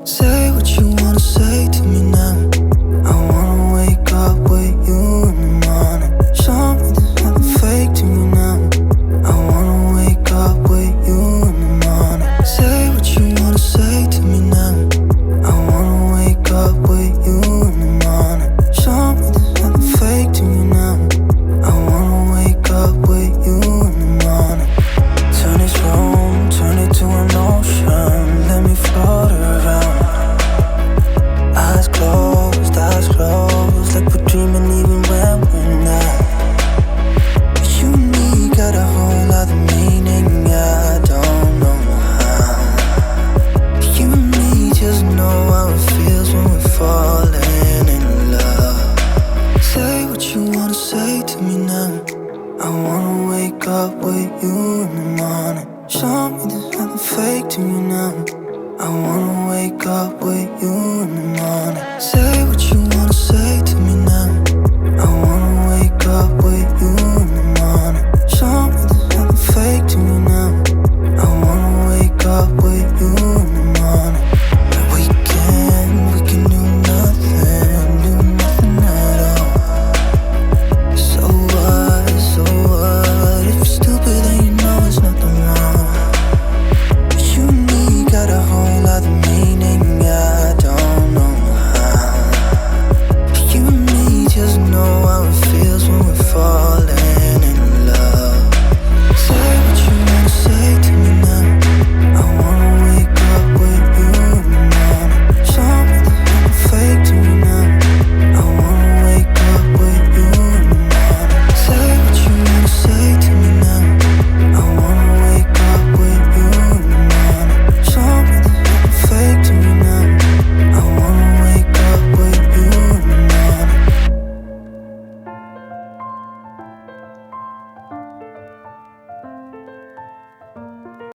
Say what you wanna say to me now. I wanna wake up with you in the morning. Show me there's nothing fake to me now. I wanna wake up with you in the morning. Say what you wanna say to me now. I wanna wake up with you in the morning. Show me there's nothing fake to me now. I wanna wake up with you in the morning. Turn this room, turn it to an ocean. Let me float around. Eyes closed, like we're dreaming even when we're not. You and me got a whole other meaning, I don't know how. You and me just know how it feels when we're falling in love. Say what you wanna say to me now. I wanna wake up with you in the morning. Show me there's nothing fake to me now. I wanna wake up with you in the morning. Say